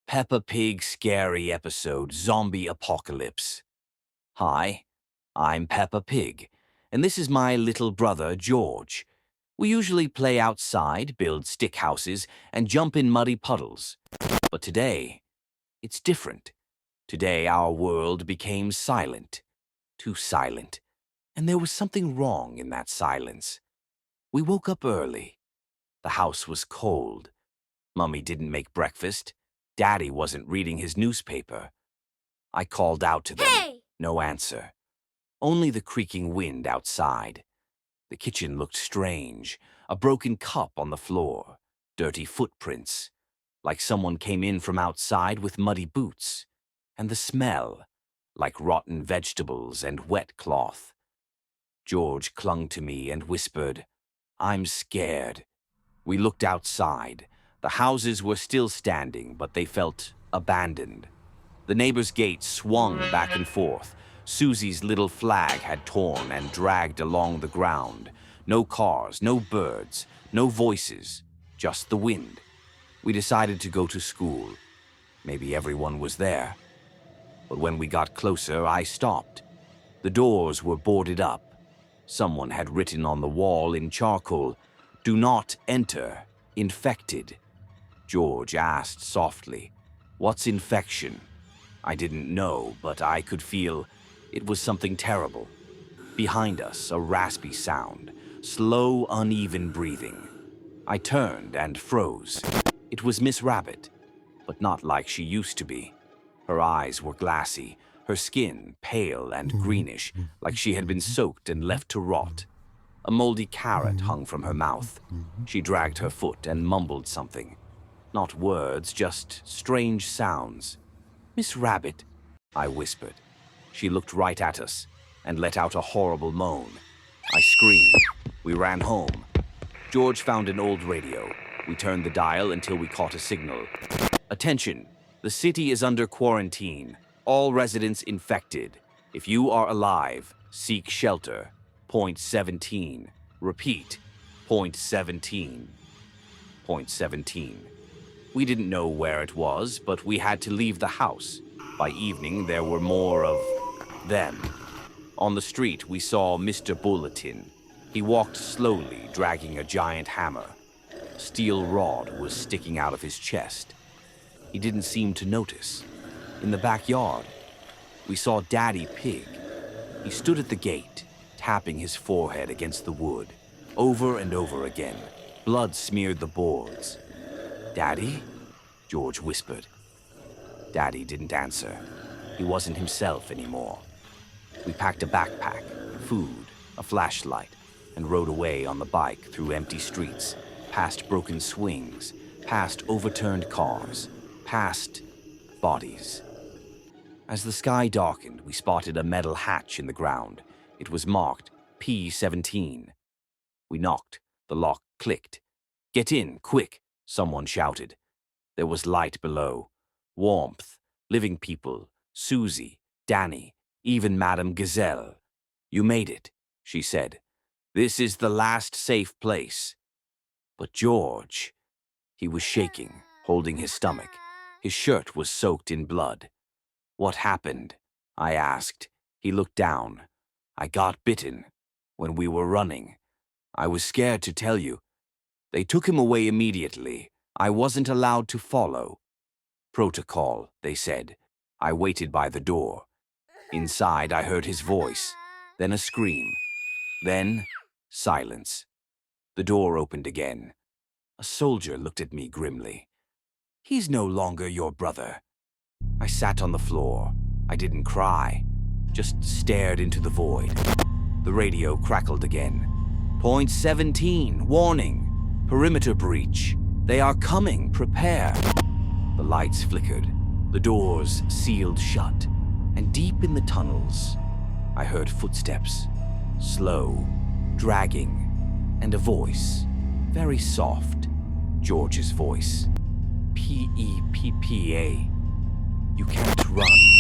Peppa Pig scary episode Zombie Apocalypse. Hi, I'm Peppa Pig, and this is my little brother George. We usually play outside, build stick houses, and jump in muddy puddles. But today, it's different. Today our world became silent. Too silent. And there was something wrong in that silence. We woke up early. The house was cold. Mummy didn't make breakfast. Daddy wasn't reading his newspaper. I called out to them. Hey! No answer. Only the creaking wind outside. The kitchen looked strange. A broken cup on the floor. Dirty footprints. Like someone came in from outside with muddy boots. And the smell. Like rotten vegetables and wet cloth. George clung to me and whispered, "I'm scared." We looked outside. The houses were still standing, but they felt abandoned. The neighbor's gate swung back and forth. Susie's little flag had torn and dragged along the ground. No cars, no birds, no voices, just the wind. We decided to go to school. Maybe everyone was there. But when we got closer, I stopped. The doors were boarded up. Someone had written on the wall in charcoal, "Do not enter, infected." George asked softly, "What's infection?" I didn't know, but I could feel it was something terrible. Behind us, a raspy sound, slow, uneven breathing. I turned and froze. It was Miss Rabbit, but not like she used to be. Her eyes were glassy, her skin pale and greenish, like she had been soaked and left to rot. A moldy carrot hung from her mouth. She dragged her foot and mumbled something. Not words, just strange sounds. "Miss Rabbit," I whispered. She looked right at us and let out a horrible moan. I screamed. We ran home. George found an old radio. We turned the dial until we caught a signal. "Attention, the city is under quarantine. All residents infected. If you are alive, seek shelter. Point 17. Repeat, point 17. Point 17. We didn't know where it was, but we had to leave the house. By evening, there were more of them. On the street, we saw Mr. Bulletin. He walked slowly, dragging a giant hammer. A steel rod was sticking out of his chest. He didn't seem to notice. In the backyard, we saw Daddy Pig. He stood at the gate, tapping his forehead against the wood. Over and over again, blood smeared the boards. "Daddy?" George whispered. Daddy didn't answer. He wasn't himself anymore. We packed a backpack, food, a flashlight, and rode away on the bike through empty streets, past broken swings, past overturned cars, past bodies. As the sky darkened, we spotted a metal hatch in the ground. It was marked P-17. We knocked. The lock clicked. "Get in, quick!" someone shouted. There was light below. Warmth. Living people. Susie. Danny. Even Madame Gazelle. "You made it," she said. "This is the last safe place." But George, he was shaking, holding his stomach. His shirt was soaked in blood. "What happened?" I asked. He looked down. "I got bitten when we were running. I was scared to tell you. They took him away immediately. I wasn't allowed to follow. Protocol, they said. I waited by the door. Inside, I heard his voice, then a scream, then silence. The door opened again. A soldier looked at me grimly. "He's no longer your brother." I sat on the floor. I didn't cry, just stared into the void. The radio crackled again. "Point 17, warning. Perimeter breach. They are coming, prepare." The lights flickered. The doors sealed shut. And deep in the tunnels, I heard footsteps. Slow, dragging, and a voice. Very soft. George's voice. "P-E-P-P-A. You can't run."